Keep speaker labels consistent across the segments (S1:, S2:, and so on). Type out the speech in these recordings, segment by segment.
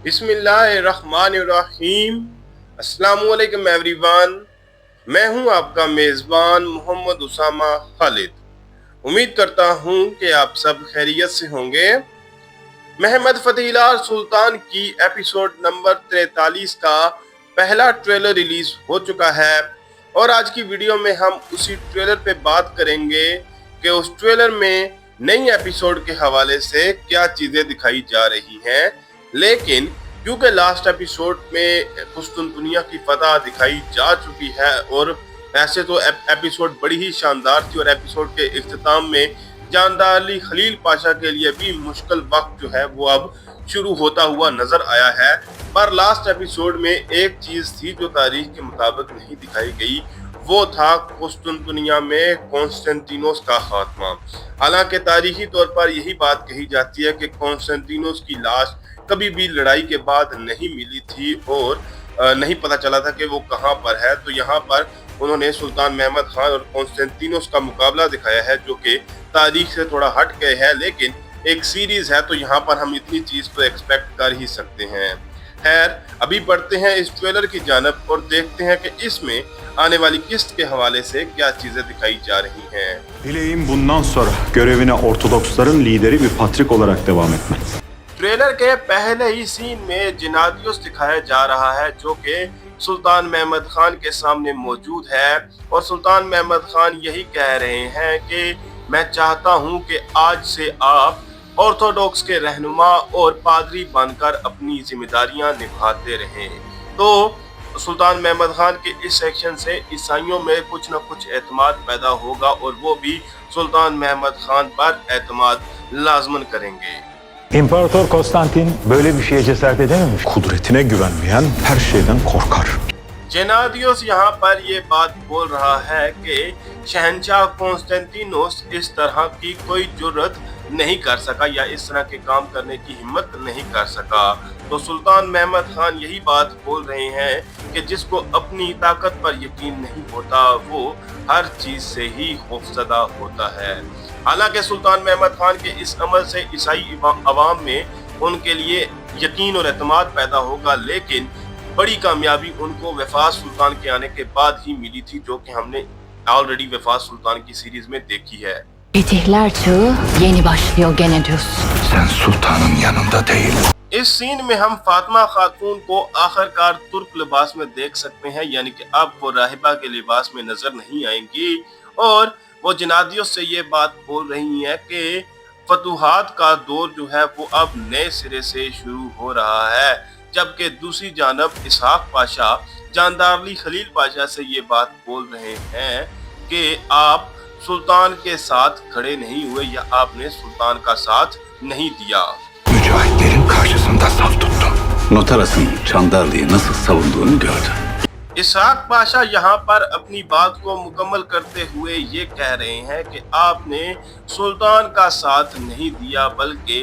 S1: बिस्मिल्लाहिर्रहमानिर्रहीम। अस्सलामुअलैकुम एवरीवन। मैं हूं आपका मेज़बान मोहम्मद उसामा खालिद। उम्मीद करता हूं कि आप सब खैरियत से होंगे। महमद फ़तेहिलाल सुल्तान की एपिसोड नंबर 43 का पहला ट्रेलर रिलीज हो चुका है और आज की वीडियो में हम उसी ट्रेलर पे बात करेंगे कि उस ट्रेलर में नई एपिसोड के हवाले से क्या चीज़ें दिखाई जा रही हैं। लेकिन क्योंकि लास्ट एपिसोड में कुस्तुनतुनिया की फतह दिखाई जा चुकी है और ऐसे तो एपिसोड बड़ी ही शानदार थी और एपिसोड के इख्तिताम में जानदार अली खलील पाशा के लिए भी मुश्किल वक्त जो है वो अब शुरू होता हुआ नजर आया है, पर लास्ट एपिसोड में एक चीज थी जो तारीख के मुताबिक नहीं दिखाई गई, वो था कुस्तुनतुनिया में कॉन्स्टेंटिनोस का खात्मा। हालांकि तारीखी तौर पर यही बात कही जाती है कि कॉन्स्टेंटिनोस की लाश कभी भी लड़ाई के बाद नहीं मिली थी और नहीं पता चला था कि वो कहां पर है। तो यहाँ पर उन्होंने सुल्तान महमद खान और कॉन्स्टेंटिनोस का मुकाबला दिखाया है जो कि तारीख से थोड़ा हट गए है, लेकिन एक सीरीज है तो यहाँ पर हम इतनी चीज तो एक्सपेक्ट कर ही सकते हैं। खैर, अभी बढ़ते हैं इस ट्रेलर की जानब और देखते हैं कि इसमें आने वाली किस्त के हवाले से क्या चीजें दिखाई जा रही हैं।
S2: Dileğim bundan sonra görevine Ortodoksların lideri bir patrik olarak devam etmek.
S1: Trailer के पहले ही सीन में जिनादियोस दिखाया जा रहा है जो कि सुल्तान महमद खान के सामने मौजूद है और सुल्तान महमद खान यही कह रहे हैं कि मैं चाहता हूं कि आज से आप ऑर्थोडॉक्स के रहनुमा और पादरी बनकर अपनी जिम्मेदारियां निभाते रहें। तो सुल्तान महमद खान के इस सेक्शन से ईसाइयों में कुछ न कुछ एतमाद पैदा होगा और वो भी सुल्तान महमद खान पर एतमाद लाजमन करेंगे।
S3: İmparator Konstantin böyle bir şeye cesaret edememiş.
S2: Kudretine güvenmeyen her şeyden korkar.
S1: जेनादियोस यहाँ पर ये बात बोल रहा है कि शहंशाह कॉन्स्टेंटिनोस इस तरह की कोई जुर्रत नहीं कर सका या इस तरह के काम करने की हिम्मत नहीं कर सका। तो सुल्तान महमद खान यही बात बोल रहे हैं कि जिसको अपनी ताकत पर यकीन नहीं होता वो हर चीज से ही खौफजदा होता है। हालांकि सुल्तान महमद खान के इस अमल से ईसाई अवाम में उनके लिए यकीन और एतमाद पैदा होगा, लेकिन बड़ी कामयाबी उनको वफास सुल्तान के आने के बाद ही मिली थी जो कि हमने ऑलरेडी वफास सुल्तान की सीरीज में देखी है।
S4: Fetihler çağı yeni başlıyor gene diyorsun.
S5: Sen sultanın yanında değil.
S1: इस सीन में हम फातिमा खातून को आखिरकार तुर्क लिबास में देख सकते हैं, यानी कि अब वो राहिबा के लिबास में नजर नहीं आएंगी और वो जिनादियोस से ये बात बोल रही हैं कि फतूहात का दौर जो है वो अब नए सिरे से शुरू हो रहा है। जबकि दूसरी जानब इसहाक पाशा जानदार अली खलील पाशा से ये बात बोल रहे हैं कि आप सुल्तान के साथ खड़े नहीं हुए या आपने सुल्तान का साथ नहीं दिया।
S5: Mücahitlerin karşısında saf tuttum. Notaras'ın Çandarlı'yı nasıl savunduğunu gördüm.
S1: इसहाक पाशा यहाँ पर अपनी बात को मुकम्मल करते हुए ये कह रहे हैं कि आपने सुल्तान का साथ नहीं दिया बल्कि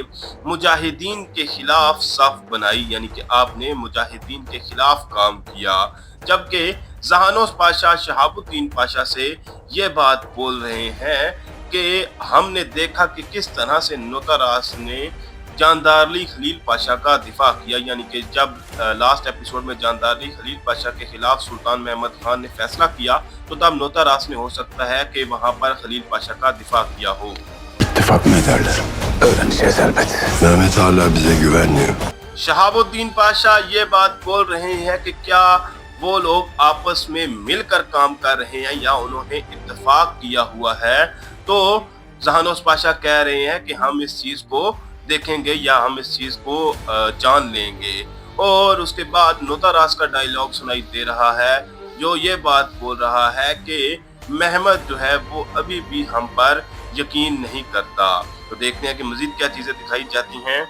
S1: मुजाहिदीन के खिलाफ सफ बनाई, यानी कि आपने मुजाहिदीन के खिलाफ काम किया। जबकि जहानोस पाशा शहाबुद्दीन पाशा से ये बात बोल रहे हैं कि हमने देखा कि किस तरह से नोतरास ने जानदार अली खलील पाशा का दिफा किया, यानी कि जब लास्ट एपिसोड में जानदार अली खलील पाशा के खिलाफ सुल्तान महमद खान ने फैसला किया तो तब नोतरास ने हो सकता है कि वहां पर खलील पाशा का दिफा किया हो।
S5: İttifak mı ederler? Öğreneceğiz elbet. Mehmet hala bize güvenmiyor.
S1: Shahabuddin Pasha ये बात बोल रहे हैं कि क्या वो लोग आपस में मिलकर काम कर रहे हैं या उन्होंने इत्तेफाक किया हुआ है। तो जहानोस पाशा कह रहे हैं कि हम इस चीज को देखेंगे या हम इस चीज को जान लेंगे। और उसके बाद नोतारास का डायलॉग सुनाई दे रहा है जो ये बात बोल रहा है कि महमद जो है वो अभी भी हम पर यकीन नहीं करता। तो देखते हैं कि मजीद क्या चीजें दिखाई जाती हैं।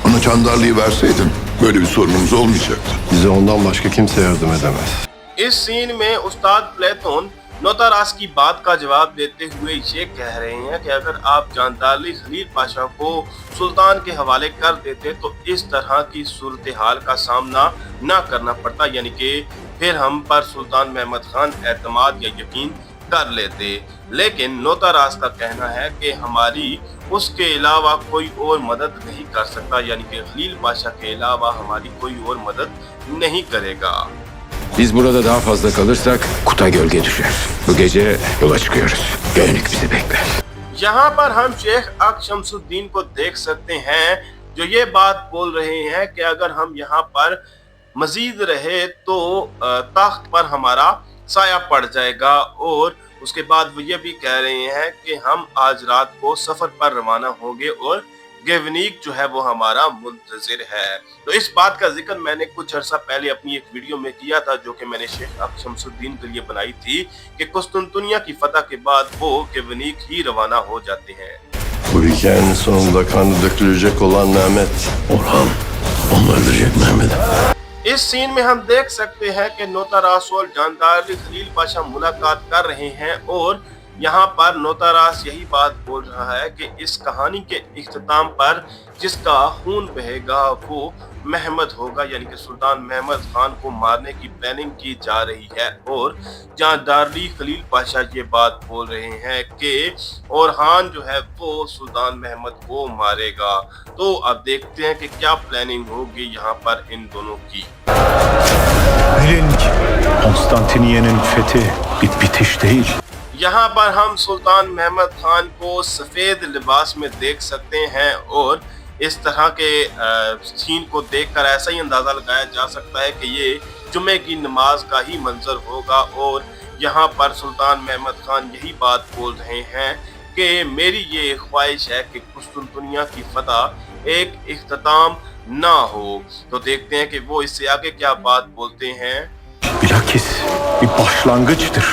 S6: Bana Çandarlı'yı verseydin böyle bir sorunumuz olmayacaktı.
S7: Bize ondan başka kimse yardım edemez.
S1: इस सीन में उस्ताद प्लेटोन नोतारास की बात का जवाब देते हुए ये कह रहे हैं कि अगर आप जानदार अली खलील पाशा को सुल्तान के हवाले कर देते तो इस तरह की सूरत हाल का सामना ना करना पड़ता, यानी कि फिर हम पर सुल्तान महमद खान एतमाद या यकीन कर लेते, लेकिन नोतारास का कहना है कि हमारी उसके अलावा कोई और मदद नहीं कर सकता, यानी कि खलील पाशा के अलावा हमारी कोई और मदद नहीं करेगा।
S5: Biz burada daha fazla kalırsak Kuta gölge düşer. Bu gece yola çıkıyoruz. Göynük bizi bekler.
S1: यहाँ पर हम शेख अक शमसुद्दीन को देख सकते हैं जो ये बात बोल रहे हैं कि अगर हम यहाँ पर मजीद रहे तो तख्त पर हमारा साया पड़ जाएगा, और उसके बाद वो ये भी कह रहे हैं कि हम आज रात को सफर पर रवाना होंगे और गेवनीक जो है वो हमारा मुंतजिर है। तो इस बात का जिक्र मैंने कुछ अर्सा पहले अपनी एक वीडियो में किया था, जो कि मैंने शेख अक शमसुद्दीन के लिए बनाई थी कि कुस्तुनतुनिया की फतह के बाद वो गेवनीक ही रवाना हो जाते हैं।
S7: Bu hikayenin sonunda kanı dökülecek olan Mehmet. Orhan, onu öldürecek Mehmet.
S1: इस सीन में हम देख सकते हैं कि नोतारास और जानदार खलील पाशा मुलाकात कर रहे हैं, और यहाँ पर नोतारास यही बात बोल रहा है कि इस कहानी के इख्तिताम पर जिसका खून बहेगा वो महमद होगा, यानी कि सुल्तान महमद खान को मारने की प्लानिंग की जा रही है। और जानदारी खलील पाशा ये बात बोल रहे हैं कि ओरहान जो है वो सुल्तान महमद को मारेगा। तो अब देखते हैं कि क्या प्लानिंग होगी यहाँ पर इन दोनों की।
S2: Konstantiniye'nin fethi bitiş değil.
S1: यहाँ पर हम सुल्तान महमद खान को सफ़ेद लिबास में देख सकते हैं, और इस तरह के सीन को देखकर ऐसा ही अंदाज़ा लगाया जा सकता है कि ये जुमे की नमाज का ही मंजर होगा। और यहाँ पर सुल्तान महमद खान यही बात बोल रहे हैं कि मेरी ये ख्वाहिश है कि कुस्तुनतुनिया की फतह एक इख्तिताम ना हो। तो देखते हैं कि वो इससे आगे क्या बात बोलते हैं।
S2: Bilakis bir başlangıçtır.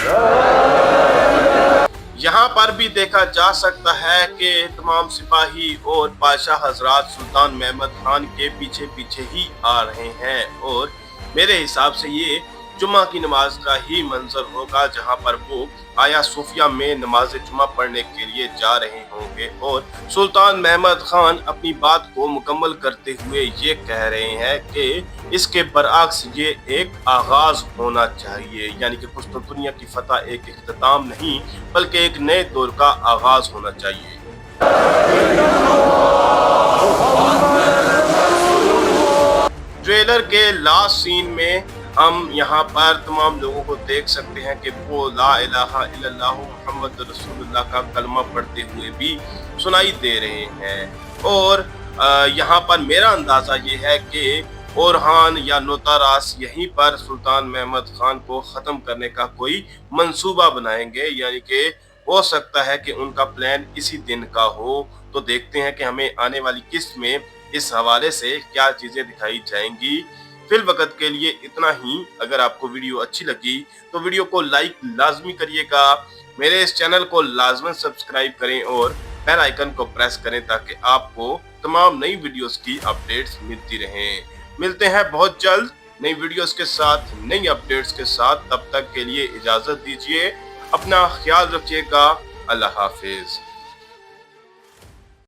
S1: यहाँ पर भी देखा जा सकता है कि तमाम सिपाही और बादशाह हजरात सुल्तान महमद खान के पीछे पीछे ही आ रहे हैं, और मेरे हिसाब से ये जुमा की नमाज का ही मंजर होगा, जहाँ पर वो आया सूफिया में नमाज जुमा पढ़ने के लिए जा रहे होंगे। और सुल्तान महमद खान अपनी बात को मुकम्मल करते हुए ये कह रहे हैं कि इसके बरअक्स ये एक आगाज होना चाहिए, यानी कि कुस्तुनतुनिया की फतह एक इख्तिताम नहीं बल्कि एक नए दौर का आगाज होना चाहिए। ट्रेलर के लास्ट सीन में हम यहाँ पर तमाम लोगों को देख सकते हैं कि वो ला इलाहा इल्लल्लाह मुहम्मद रसूलुल्लाह का कलमा पढ़ते हुए भी सुनाई दे रहे हैं। और यहाँ पर मेरा अंदाज़ा ये है कि ओरहान या नोतारास यहीं पर सुल्तान महमद खान को ख़त्म करने का कोई मंसूबा बनाएंगे, यानी कि हो सकता है कि उनका प्लान इसी दिन का हो। तो देखते हैं कि हमें आने वाली किस्त में इस हवाले से क्या चीज़ें दिखाई जाएंगी। फिल वक्त के लिए इतना ही। अगर आपको वीडियो अच्छी लगी तो वीडियो को लाइक लाजमी करिएगा, मेरे इस चैनल को लाजमन सब्सक्राइब करें और बेल आइकन को प्रेस करें ताकि आपको तमाम नई वीडियोस की अपडेट्स मिलती रहें। मिलते हैं बहुत जल्द नई वीडियोस के साथ, नई अपडेट्स के साथ। तब तक के लिए इजाज़त दीजिए, अपना ख्याल रखिएगा। अल्लाह हाफिज।